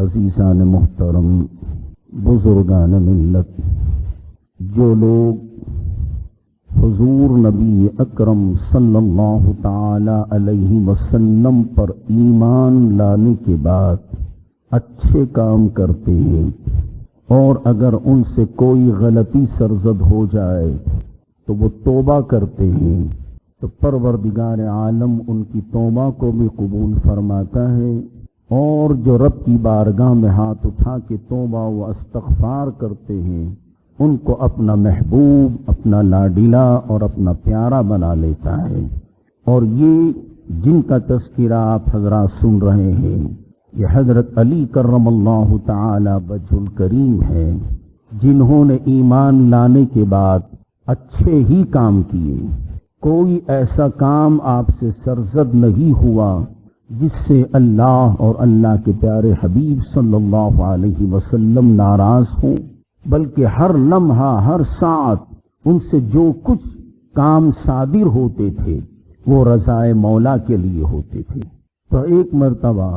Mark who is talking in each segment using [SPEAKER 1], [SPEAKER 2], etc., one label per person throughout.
[SPEAKER 1] عزیزان محترم، بزرگان ملت، جو لوگ حضور نبی اکرم صلی اللہ تعالی علیہ وسلم پر ایمان لانے کے بعد اچھے کام کرتے ہیں اور اگر ان سے کوئی غلطی سرزد ہو جائے تو وہ توبہ کرتے ہیں تو پروردگار عالم ان کی توبہ کو بھی قبول فرماتا ہے، اور جو رب کی بارگاہ میں ہاتھ اٹھا کے توبہ و استغفار کرتے ہیں ان کو اپنا محبوب، اپنا لاڈیلا اور اپنا پیارا بنا لیتا ہے۔ اور یہ جن کا تذکرہ آپ حضرات سن رہے ہیں یہ حضرت علی کرم اللہ تعالی وجہ الکریم ہے، جنہوں نے ایمان لانے کے بعد اچھے ہی کام کیے۔ کوئی ایسا کام آپ سے سرزد نہیں ہوا جس سے اللہ اور اللہ کے پیارے حبیب صلی اللہ علیہ وسلم ناراض ہوں، بلکہ ہر لمحہ ہر ساعت ان سے جو کچھ کام صادر ہوتے تھے وہ رضائے مولا کے لیے ہوتے تھے۔ تو ایک مرتبہ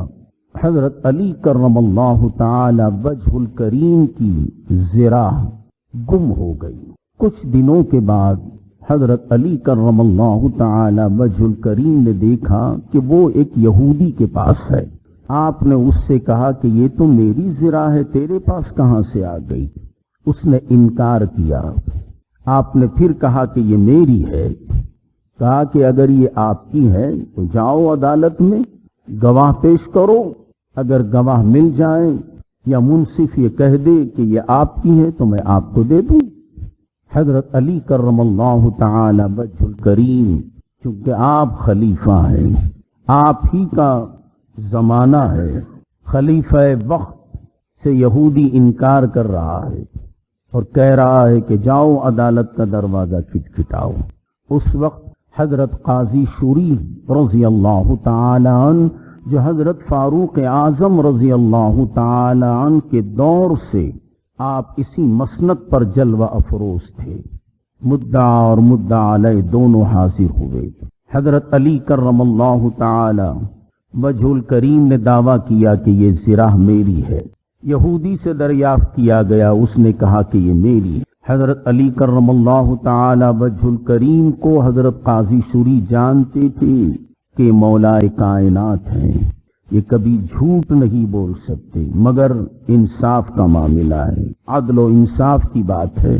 [SPEAKER 1] حضرت علی کرم اللہ تعالی وجہ الکریم کی زرہ گم ہو گئی۔ کچھ دنوں کے بعد حضرت علی کرم اللہ تعالی وجہ الکریم نے دیکھا کہ وہ ایک یہودی کے پاس ہے۔ آپ نے اس سے کہا کہ یہ تو میری زرہ ہے، تیرے پاس کہاں سے آ گئی؟ اس نے انکار کیا۔ آپ نے پھر کہا کہ یہ میری ہے۔ کہا کہ اگر یہ آپ کی ہے تو جاؤ عدالت میں گواہ پیش کرو، اگر گواہ مل جائیں یا منصف یہ کہہ دے کہ یہ آپ کی ہے تو میں آپ کو دے دوں۔ حضرت علی کرم اللہ تعالی وجہ الکریم، چونکہ آپ خلیفہ ہیں، آپ ہی کا زمانہ ہے، خلیفہ وقت سے یہودی انکار کر رہا ہے اور کہہ رہا ہے کہ جاؤ عدالت کا دروازہ کھٹکھٹاؤ۔ اس وقت حضرت قاضی شریح رضی اللہ تعالی عنہ، جو حضرت فاروق اعظم رضی اللہ تعالی عنہ کے دور سے آپ اسی مسند پر جلوہ افروز تھے، مدعا اور مدعا علیہ دونوں حاضر ہوئے۔ حضرت علی کرم اللہ تعالی وجہ الکریم نے دعویٰ کیا کہ یہ زرہ میری ہے۔ یہودی سے دریافت کیا گیا، اس نے کہا کہ یہ میری ہے۔ حضرت علی کرم اللہ تعالی وجہ الکریم کو حضرت قاضی شریح جانتے تھے کہ مولا کائنات ہیں، یہ کبھی جھوٹ نہیں بول سکتے، مگر انصاف کا معاملہ ہے، عدل و انصاف کی بات ہے۔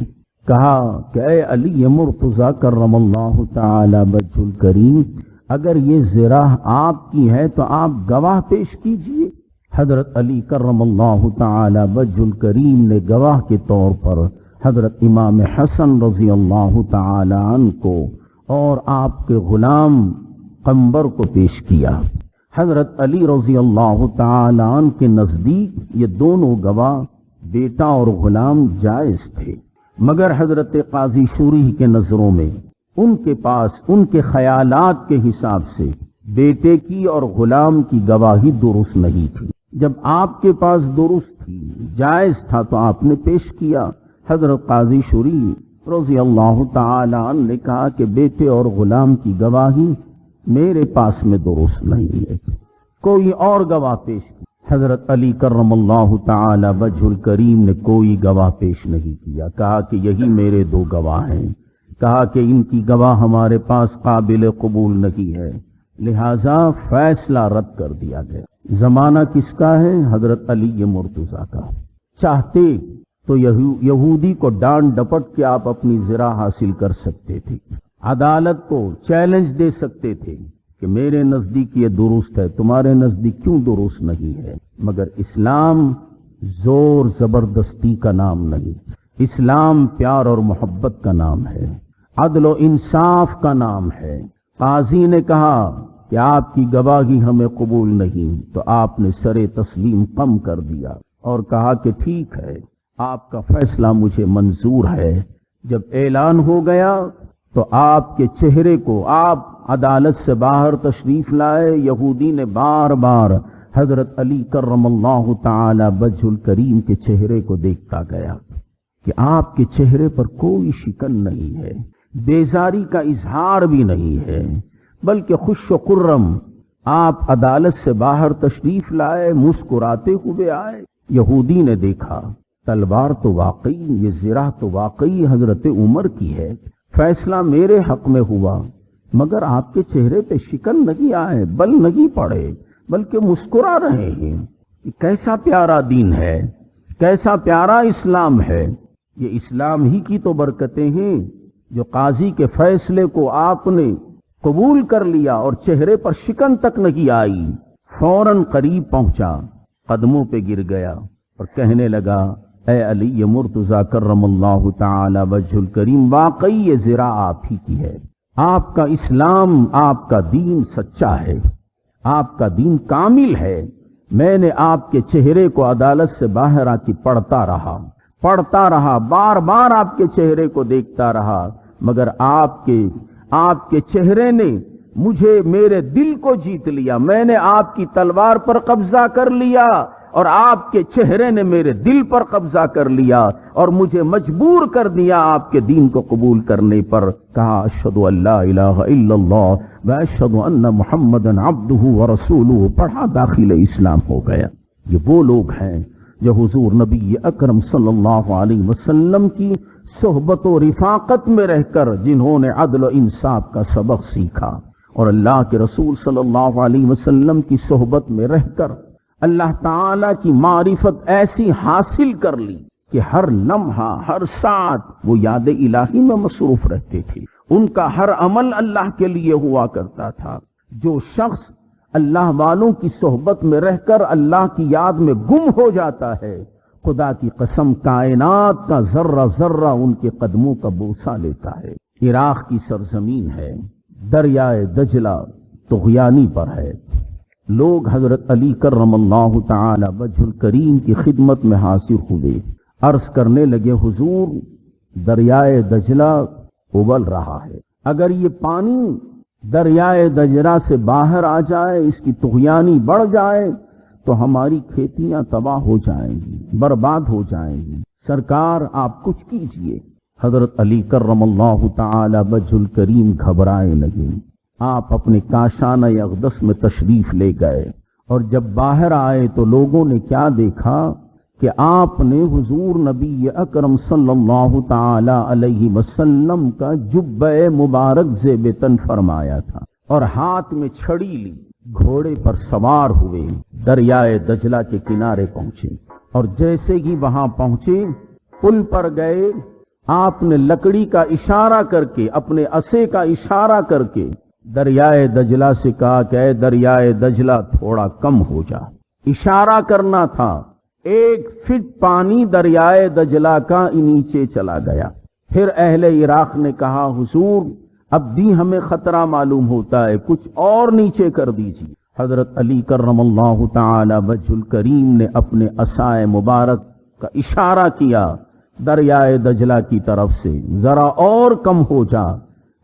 [SPEAKER 1] کہا کہ اے علی مرتضیٰ کرم اللہ تعالی وجہ الکریم، اگر یہ زرہ آپ کی ہے تو آپ گواہ پیش کیجئے۔ حضرت علی کرم اللہ تعالی وجہ الکریم نے گواہ کے طور پر حضرت امام حسن رضی اللہ تعالی عنہ کو اور آپ کے غلام قنبر کو پیش کیا۔ حضرت علی رضی اللہ تعالی عنہ کے نزدیک یہ دونوں گواہ بیٹا اور غلام جائز تھے، مگر حضرت قاضی شریح کے نظروں میں ان کے پاس ان کے خیالات کے حساب سے بیٹے کی اور غلام کی گواہی درست نہیں تھی۔ جب آپ کے پاس درست تھی، جائز تھا، تو آپ نے پیش کیا۔ حضرت قاضی شریح رضی اللہ تعالی عنہ نے کہا کہ بیٹے اور غلام کی گواہی میرے پاس میں درست نہیں ہے، کوئی اور گواہ پیش کی۔ حضرت علی کرم اللہ تعالی وجہ الکریم نے کوئی گواہ پیش نہیں کیا، کہا کہ یہی میرے دو گواہ ہیں، کہا کہ ان کی گواہ ہمارے پاس قابل قبول نہیں ہے، لہذا فیصلہ رد کر دیا گیا۔ زمانہ کس کا ہے؟ حضرت علی مرتضیٰ کا۔ چاہتے تو یہودی کو ڈانٹ ڈپٹ کے آپ اپنی زرہ حاصل کر سکتے تھے، عدالت کو چیلنج دے سکتے تھے کہ میرے نزدیک یہ درست ہے، تمہارے نزدیک کیوں درست نہیں ہے؟ مگر اسلام زور زبردستی کا نام نہیں، اسلام پیار اور محبت کا نام ہے، عدل و انصاف کا نام ہے۔ قاضی نے کہا کہ آپ کی گواہی ہمیں قبول نہیں، تو آپ نے سر تسلیم خم کر دیا اور کہا کہ ٹھیک ہے، آپ کا فیصلہ مجھے منظور ہے۔ جب اعلان ہو گیا تو آپ کے چہرے کو، آپ عدالت سے باہر تشریف لائے، یہودی نے بار بار حضرت علی کرم اللہ تعالی وجہ الکریم کے چہرے کو دیکھتا گیا کہ آپ کے چہرے پر کوئی شکن نہیں ہے، بیزاری کا اظہار بھی نہیں ہے، بلکہ خوش و خرم آپ عدالت سے باہر تشریف لائے، مسکراتے ہوئے آئے۔ یہودی نے دیکھا تلوار تو واقعی، یہ زرہ تو واقعی حضرت عمر کی ہے، فیصلہ میرے حق میں ہوا، مگر آپ کے چہرے پہ شکن نہیں آئے، بل نہیں پڑے، بلکہ مسکرا رہے ہیں۔ کیسا پیارا دین ہے، کیسا پیارا اسلام ہے۔ یہ اسلام ہی کی تو برکتیں ہیں جو قاضی کے فیصلے کو آپ نے قبول کر لیا اور چہرے پر شکن تک نہیں آئی۔ فوراً قریب پہنچا، قدموں پہ گر گیا اور کہنے لگا، اے علی مرتضیٰ کرم اللہ تعالی وجہ الکریم، واقعی یہ زرہ آپ ہی کی ہے۔ آپ کا اسلام، آپ کا دین سچا ہے، آپ کا دین کامل ہے۔ میں نے آپ کے چہرے کو عدالت سے باہر آ کے پڑھتا رہا، بار بار آپ کے چہرے کو دیکھتا رہا، مگر آپ کے چہرے نے مجھے، میرے دل کو جیت لیا۔ میں نے آپ کی تلوار پر قبضہ کر لیا اور آپ کے چہرے نے میرے دل پر قبضہ کر لیا اور مجھے مجبور کر دیا آپ کے دین کو قبول کرنے پر۔ کہا اشہد ان لا الہ الا اللہ و اشہد ان محمدا عبدہ ورسولہ، پڑھا، داخل اسلام ہو گیا۔ یہ وہ لوگ ہیں جو حضور نبی اکرم صلی اللہ علیہ وسلم کی صحبت و رفاقت میں رہ کر جنہوں نے عدل و انصاف کا سبق سیکھا، اور اللہ کے رسول صلی اللہ علیہ وسلم کی صحبت میں رہ کر اللہ تعالی کی معرفت ایسی حاصل کر لی کہ ہر لمحہ، ہر ساعت وہ یاد الہی میں مصروف رہتے تھے۔ ان کا ہر عمل اللہ کے لیے ہوا کرتا تھا۔ جو شخص اللہ والوں کی صحبت میں رہ کر اللہ کی یاد میں گم ہو جاتا ہے، خدا کی قسم کائنات کا ذرہ ذرہ ان کے قدموں کا بوسہ لیتا ہے۔ عراق کی سرزمین ہے، دریائے دجلہ طغیانی پر ہے۔ لوگ حضرت علی کرم اللہ تعالی وجہ الکریم کی خدمت میں حاضر ہوئے، عرض کرنے لگے، حضور دریائے دجلہ ابل رہا ہے، اگر یہ پانی دریائے دجلہ سے باہر آ جائے، اس کی طغیانی بڑھ جائے تو ہماری کھیتیاں تباہ ہو جائیں گی، برباد ہو جائیں گی، سرکار آپ کچھ کیجئے۔ حضرت علی کرم اللہ تعالی وجہ الکریم گھبرائے لگے۔ آپ اپنے کاشانہ اقدس میں تشریف لے گئے اور جب باہر آئے تو لوگوں نے کیا دیکھا کہ آپ نے حضور نبی اکرم صلی اللہ تعالی علیہ وسلم کا جبہ مبارک زیب تن فرمایا تھا اور ہاتھ میں چھڑی لی، گھوڑے پر سوار ہوئے، دریائے دجلہ کے کنارے پہنچے، اور جیسے ہی وہاں پہنچے پل پر گئے، آپ نے لکڑی کا اشارہ کر کے، اپنے عصے کا اشارہ کر کے دریائے دجلہ سے کہا کہ اے دریائے دجلہ تھوڑا کم ہو جا۔ اشارہ کرنا تھا، 1 فٹ پانی دریائے دجلہ کا نیچے چلا گیا۔ پھر اہل عراق نے کہا، حضور اب بھی ہمیں خطرہ معلوم ہوتا ہے، کچھ اور نیچے کر دیجیے۔ حضرت علی کرم اللہ تعالی وجہ الکریم نے اپنے عصائے مبارک کا اشارہ کیا دریائے دجلہ کی طرف سے، ذرا اور کم ہو جا،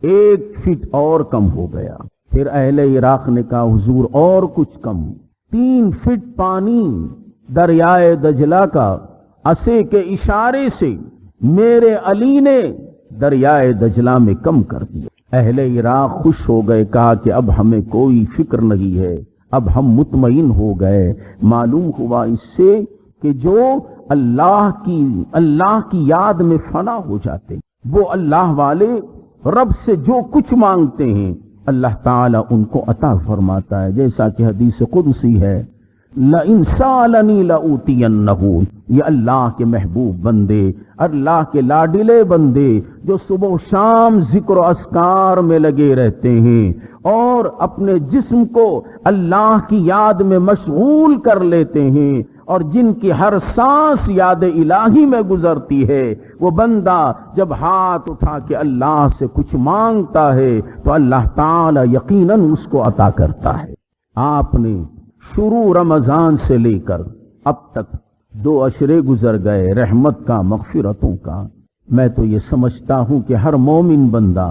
[SPEAKER 1] 1 فٹ اور کم ہو گیا۔ پھر اہل عراق نے کہا، حضور اور کچھ کم، 3 فٹ پانی دریائے دجلہ کا عصے کے اشارے سے میرے علی نے دریائے دجلہ میں کم کر دیا۔ اہل عراق خوش ہو گئے، کہا کہ اب ہمیں کوئی فکر نہیں ہے، اب ہم مطمئن ہو گئے۔ معلوم ہوا اس سے کہ جو اللہ کی یاد میں فنا ہو جاتے، وہ اللہ والے رب سے جو کچھ مانگتے ہیں اللہ تعالیٰ ان کو عطا فرماتا ہے، جیسا کہ حدیث قدسی ہے، لَإِن سَأَلَنِي لَأُوتِيَنَّهُ۔ یہ اللہ کے محبوب بندے، اللہ کے لاڈلے بندے جو صبح و شام ذکر و اذکار میں لگے رہتے ہیں اور اپنے جسم کو اللہ کی یاد میں مشغول کر لیتے ہیں اور جن کی ہر سانس یاد الہی میں گزرتی ہے، وہ بندہ جب ہاتھ اٹھا کے اللہ سے کچھ مانگتا ہے تو اللہ تعالی یقیناً اس کو عطا کرتا ہے۔ آپ نے شروع رمضان سے لے کر اب تک 2 عشرے گزر گئے رحمت کا، مغفرتوں کا۔ میں تو یہ سمجھتا ہوں کہ ہر مومن بندہ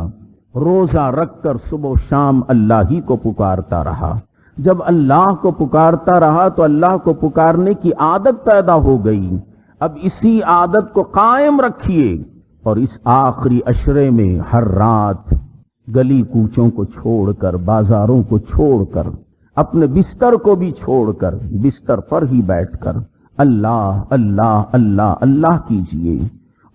[SPEAKER 1] روزہ رکھ کر صبح و شام اللہ ہی کو پکارتا رہا۔ جب اللہ کو پکارتا رہا تو اللہ کو پکارنے کی عادت پیدا ہو گئی۔ اب اسی عادت کو قائم رکھیے اور اس آخری عشرے میں ہر رات گلی کوچوں کو چھوڑ کر، بازاروں کو چھوڑ کر اپنے بستر کو بھی چھوڑ کر بستر پر ہی بیٹھ کر اللہ اللہ اللہ اللہ کیجئے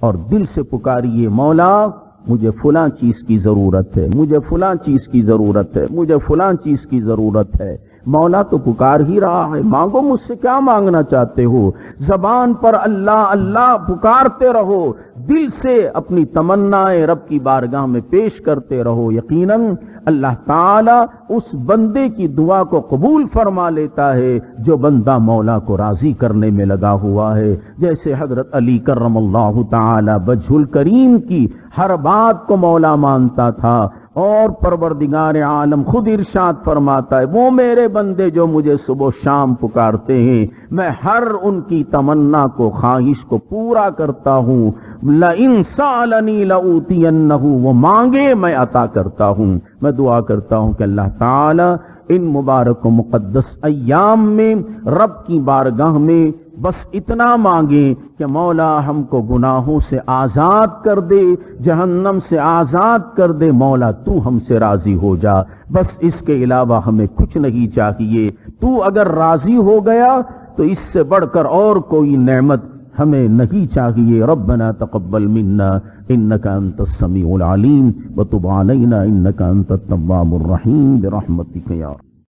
[SPEAKER 1] اور دل سے پکاریے، مولا مجھے فلاں چیز کی ضرورت ہے، مجھے فلاں چیز کی ضرورت ہے، مجھے فلاں چیز کی ضرورت ہے۔ مولا تو پکار ہی رہا ہے، مانگو مجھ سے کیا مانگنا چاہتے ہو؟ زبان پر اللہ اللہ پکارتے رہو، دل سے اپنی تمنائیں رب کی بارگاہ میں پیش کرتے رہو، یقیناً اللہ تعالی اس بندے کی دعا کو قبول فرما لیتا ہے جو بندہ مولا کو راضی کرنے میں لگا ہوا ہے۔ جیسے حضرت علی کرم اللہ تعالی وجہ الکریم کی ہر بات کو مولا مانتا تھا، اور پروردگار عالم خود ارشاد فرماتا ہے، وہ میرے بندے جو مجھے صبح و شام پکارتے ہیں میں ہر ان کی تمنا کو خواہش کو پورا کرتا ہوں۔ لَإِن سَأَلَنِي لَأُوتِيَنَّهُ، وہ مانگے میں عطا کرتا ہوں۔ میں دعا کرتا ہوں کہ اللہ تعالی ان مبارک و مقدس ایام میں رب کی بارگاہ میں بس اتنا مانگیں کہ مولا ہم کو گناہوں سے آزاد کر دے، جہنم سے آزاد کر دے، مولا تو ہم سے راضی ہو جا، بس اس کے علاوہ ہمیں کچھ نہیں چاہیے۔ تو اگر راضی ہو گیا تو اس سے بڑھ کر اور کوئی نعمت ہمیں نہیں چاہیے۔ ربنا تقبل منا انک انت السمیع العلیم وتب علینا انک انت التواب الرحیم برحمتک یا